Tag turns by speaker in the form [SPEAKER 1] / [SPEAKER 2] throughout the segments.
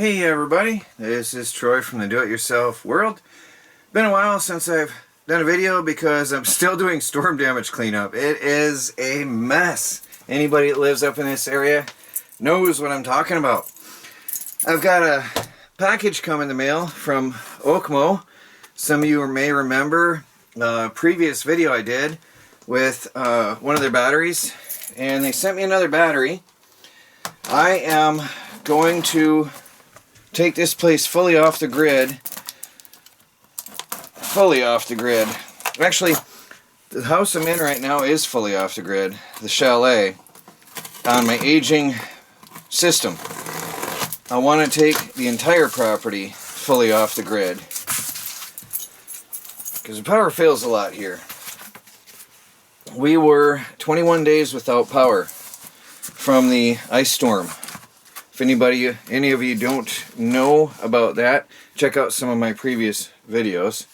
[SPEAKER 1] Hey everybody, this is Troy from the Do-It-Yourself world. Been a while since I've done a video because I'm still doing storm damage cleanup. It is a mess. Anybody that lives up in this area knows what I'm talking about. I've got a package come in the mail from OKMO. Some of you may remember a previous video I did with one of their batteries, and they sent me another battery. I am going to take this place fully off the grid. Actually, the house I'm in right now is fully off the grid. The Chalet, on my aging system. I want to take the entire property fully off the grid, because the power fails a lot here. We were 21 days without power from the ice storm. If any of you don't know about that, check out some of my previous videos.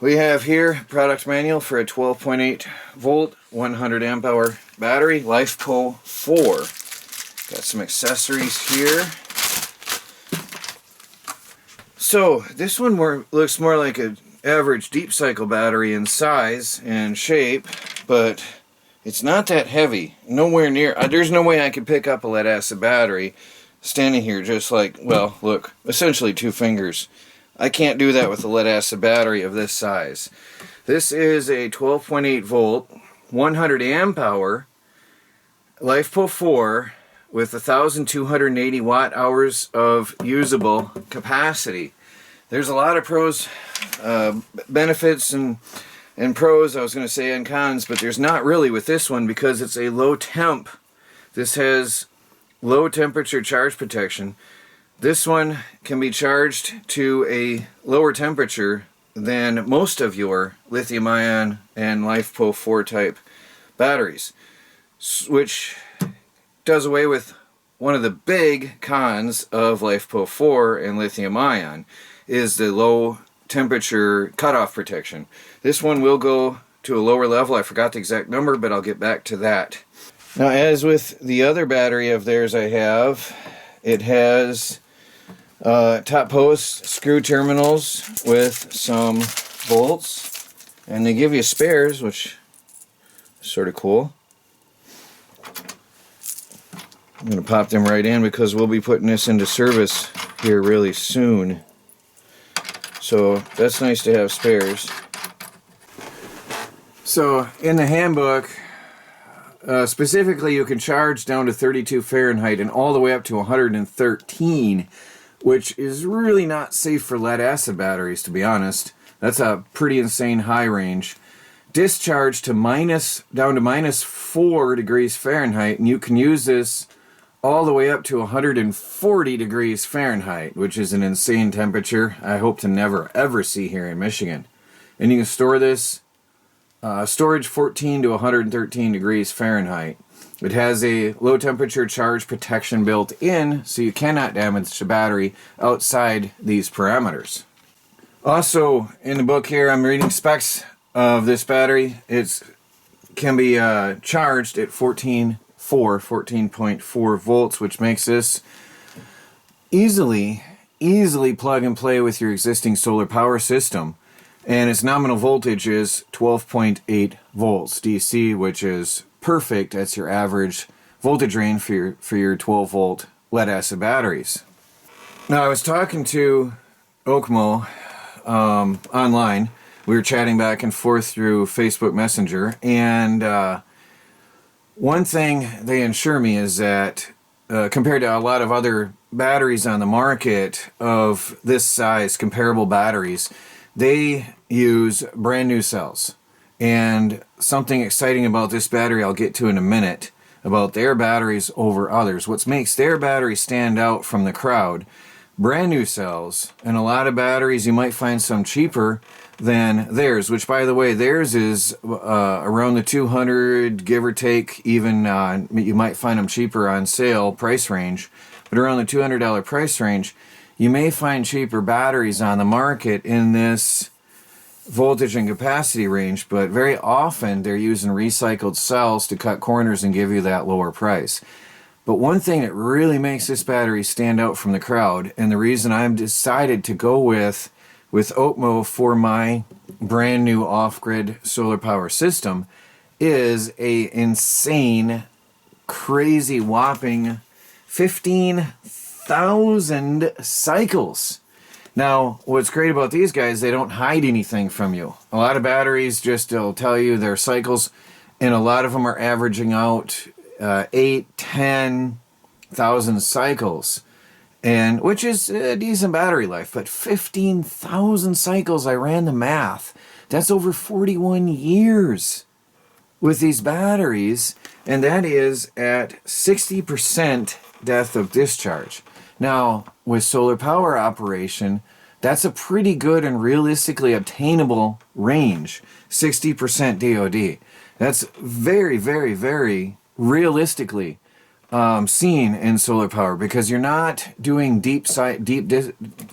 [SPEAKER 1] We have here product manual for a 12.8 volt 100 amp hour battery, LifePo4. Got some accessories here. So this one looks more like an average deep cycle battery in size and shape, but it's not that heavy. Nowhere near. There's no way I could pick up a lead acid battery standing here just like, well, look, essentially 2 fingers. I can't do that with a lead acid battery of this size. This is a 12.8 volt 100 amp hour LifePo4 with 1,280 watt hours of usable capacity. There's a lot of benefits and pros, I was going to say, and cons, but there's not really with this one because it's a low temp. This has low temperature charge protection. This one can be charged to a lower temperature than most of your lithium ion and LifePo4 type batteries, which does away with one of the big cons of LifePo4 and lithium ion, is the low temperature cutoff protection. This one will go to a lower level. I forgot the exact number, but I'll get back to that. Now, as with the other battery of theirs I have, it has top post screw terminals with some bolts, and they give you spares, which is sort of cool. I'm going to pop them right in because we'll be putting this into service here really soon. So that's nice to have spares. So in the handbook, specifically, you can charge down to 32 Fahrenheit and all the way up to 113, which is really not safe for lead acid batteries, to be honest. That's a pretty insane high range. Discharge to down to -4 degrees Fahrenheit, and you can use this all the way up to 140 degrees Fahrenheit, which is an insane temperature I hope to never ever see here in Michigan. And you can store this storage 14 to 113 degrees Fahrenheit. It has a low temperature charge protection built in, so you cannot damage the battery outside these parameters. Also, in the book here, I'm reading specs of this battery. It can be charged at 14.4 volts, which makes this easily plug and play with your existing solar power system. And its nominal voltage is 12.8 volts DC, which is perfect. That's your average voltage range for your 12 volt lead acid batteries. Now, I was talking to OKMO online. We were chatting back and forth through Facebook Messenger, and one thing they assure me is that compared to a lot of other batteries on the market of this size, comparable batteries, they use brand new cells. And something exciting about this battery I'll get to in a minute about their batteries over others. What makes their battery stand out from the crowd, brand new cells, and a lot of batteries you might find some cheaper than theirs, which, by the way, theirs is around the 200, give or take, even you might find them cheaper on sale price range, but around the $200 price range. You may find cheaper batteries on the market in this voltage and capacity range, but very often they're using recycled cells to cut corners and give you that lower price. But one thing that really makes this battery stand out from the crowd, and the reason I've decided to go with OKMO for my brand new off-grid solar power system, is a insane, crazy, whopping 15,000 cycles. Now, what's great about these guys, they don't hide anything from you. A lot of batteries just will tell you their cycles, and a lot of them are averaging out 8,000-10,000 cycles, and which is a decent battery life. But 15,000 cycles, I ran the math. That's over 41 years with these batteries, and that is at 60% depth of discharge. Now, with solar power operation, that's a pretty good and realistically obtainable range, 60% DOD. That's very, very, very realistically seen in solar power, because you're not doing deep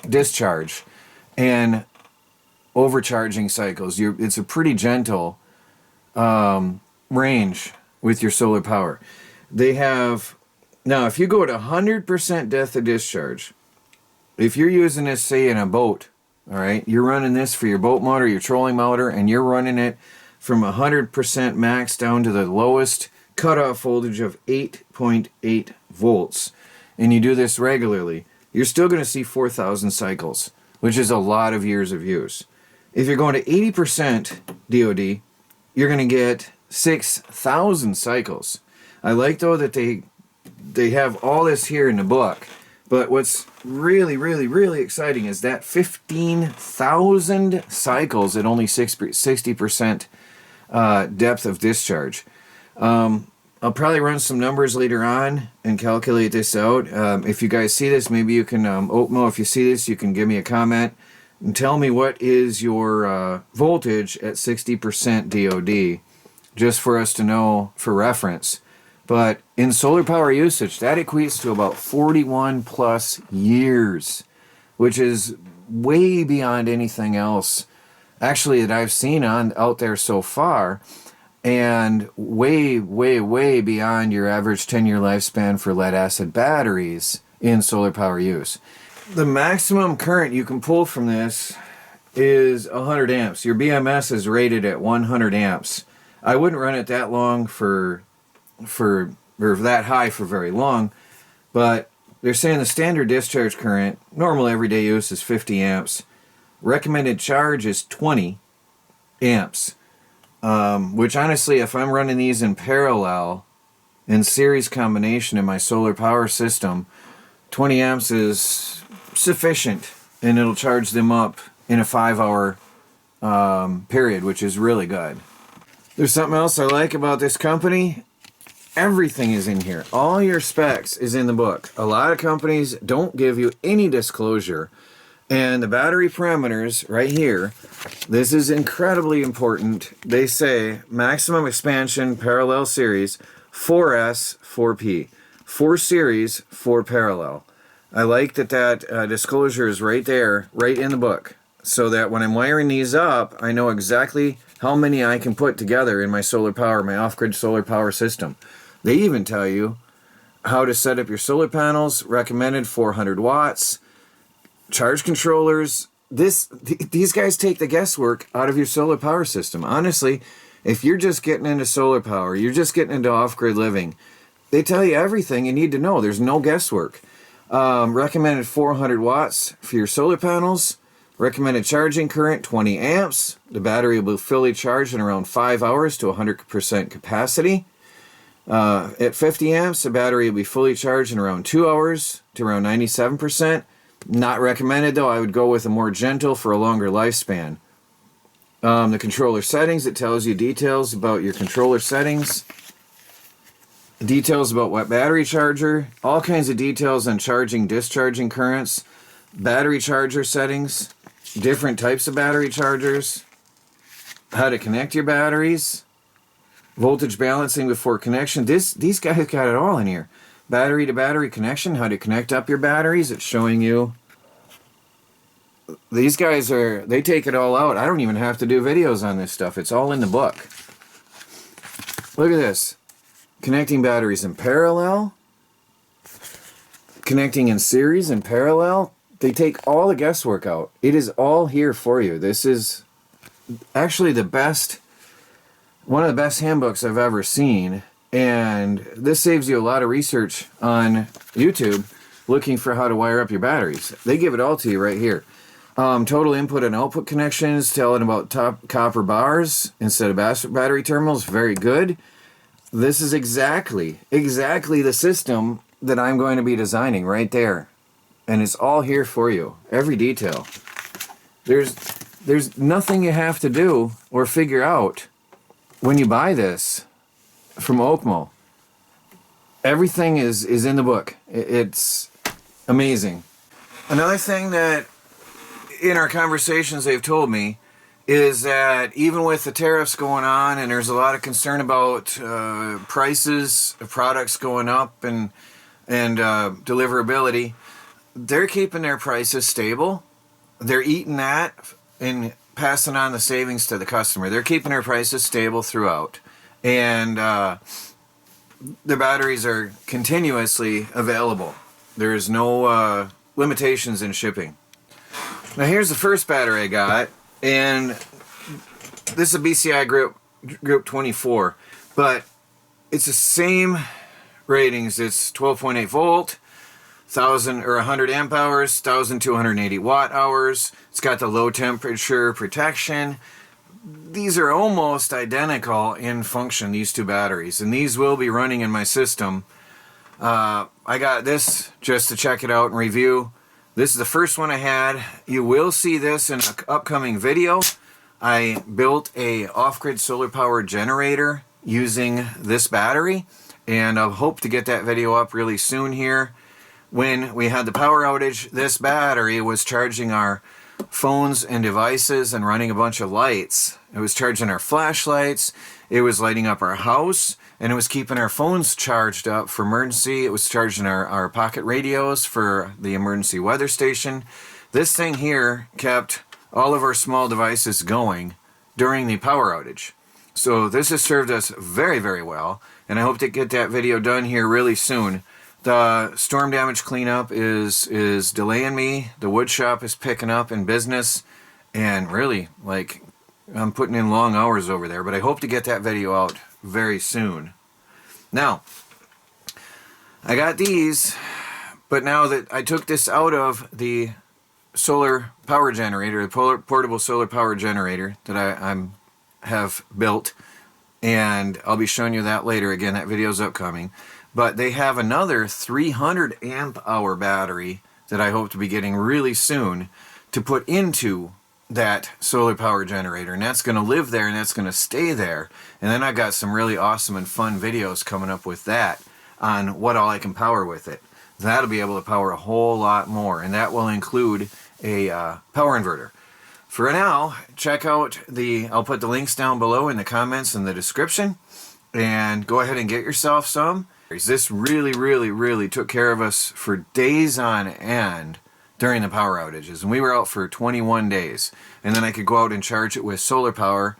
[SPEAKER 1] discharge and overcharging cycles. It's a pretty gentle range with your solar power. They have, now if you go to 100% depth of discharge, if you're using this, say, in a boat, all right, you're running this for your boat motor, your trolling motor, and you're running it from 100% max down to the lowest cutoff voltage of 8.8 volts, and you do this regularly, you're still going to see 4,000 cycles, which is a lot of years of use. If you're going to 80% DOD, you're going to get 6,000 cycles. I like, though, that they have all this here in the book, but what's really, really, really exciting is that 15,000 cycles at only 60% depth of discharge. I'll probably run some numbers later on and calculate this out. If you guys see this, maybe you can, OKMO, if you see this, you can give me a comment and tell me what is your voltage at 60% DOD, just for us to know for reference. But in solar power usage, that equates to about 41 plus years, which is way beyond anything else actually that I've seen out there so far, and way, way, way beyond your average 10-year lifespan for lead-acid batteries in solar power use. The maximum current you can pull from this is 100 amps. Your BMS is rated at 100 amps. I wouldn't run it that long or that high for very long, but they're saying the standard discharge current, normal everyday use, is 50 amps. Recommended charge is 20 amps. Which honestly, if I'm running these in parallel, in series combination in my solar power system, 20 amps is sufficient, and it'll charge them up in a 5-hour period, which is really good. There's something else I like about this company. Everything is in here. All your specs is in the book. A lot of companies don't give you any disclosure. And the battery parameters right here, this is incredibly important. They say maximum expansion parallel series 4S 4P, 4 series 4 parallel. I like that disclosure is right there, right in the book, so that when I'm wiring these up, I know exactly how many I can put together in my solar power, my off-grid solar power system. They even tell you how to set up your solar panels, recommended 400 watts. Charge controllers, these guys take the guesswork out of your solar power system. Honestly, if you're just getting into solar power, you're just getting into off-grid living, they tell you everything you need to know. There's no guesswork. Recommended 400 watts for your solar panels. Recommended charging current 20 amps. The battery will be fully charged in around 5 hours to 100% capacity. At 50 amps, the battery will be fully charged in around 2 hours to around 97%. Not recommended, though. I would go with a more gentle for a longer lifespan. The controller settings, it tells you details about your controller settings, details about what battery charger, all kinds of details on charging, discharging currents, battery charger settings, different types of battery chargers, how to connect your batteries, voltage balancing before connection. These guys got it all in here. Battery to battery connection, how to connect up your batteries. It's showing you. These guys they take it all out. I don't even have to do videos on this stuff. It's all in the book. Look at this. Connecting batteries in parallel, connecting in series and parallel. They take all the guesswork out. It is all here for you. This is actually one of the best handbooks I've ever seen. And this saves you a lot of research on YouTube looking for how to wire up your batteries. They give it all to you right here. Total input and output connections, telling about top copper bars instead of battery terminals. Very good. This is exactly the system that I'm going to be designing right there. And it's all here for you. Every detail. There's nothing you have to do or figure out when you buy this from OKMO. Everything is in the book. It's amazing. Another thing that in our conversations they've told me is that even with the tariffs going on and there's a lot of concern about prices of products going up and deliverability, they're keeping their prices stable. They're eating that and passing on the savings to the customer. They're keeping their prices stable throughout. And the batteries are continuously available. There's no limitations in shipping. Now here's the first battery I got, and this is a BCI group 24, but it's the same ratings. It's 12.8 volt, 100 amp hours, 1280 watt hours. It's got the low temperature protection. These are almost identical in function, these two batteries, and these will be running in my system. I got this just to check it out and review. This is the first one I had. You will see this in an upcoming video. I built a off-grid solar power generator using this battery, and I hope to get that video up really soon here. When we had the power outage, this battery was charging our phones and devices and running a bunch of lights. It was charging our flashlights, it was lighting up our house, and it was keeping our phones charged up for emergency. It was charging our pocket radios for the emergency weather station. This thing here kept all of our small devices going during the power outage. So this has served us very, very well, and I hope to get that video done here really soon. The storm damage cleanup is delaying me. The wood shop is picking up in business, and really, like, I'm putting in long hours over there, but I hope to get that video out very soon. Now, I got these, but now that I took this out of the solar power generator, the portable solar power generator that I have built, and I'll be showing you that later. Again, that video's upcoming. But they have another 300 amp hour battery that I hope to be getting really soon to put into that solar power generator, and that's going to live there and that's going to stay there. And then I've got some really awesome and fun videos coming up with that on what all I can power with it. That'll be able to power a whole lot more, and that will include a power inverter. For now, check out I'll put the links down below in the comments and the description, and go ahead and get yourself some. This really took care of us for days on end during the power outages, and we were out for 21 days, and then I could go out and charge it with solar power.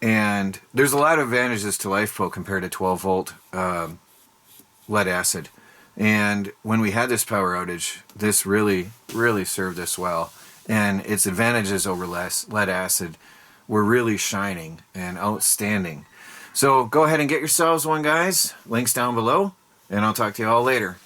[SPEAKER 1] And there's a lot of advantages to LifePo compared to 12 volt lead acid, and when we had this power outage, this really served us well, and its advantages over lead acid were really shining and outstanding. So go ahead and get yourselves one, guys. Links down below, and I'll talk to you all later.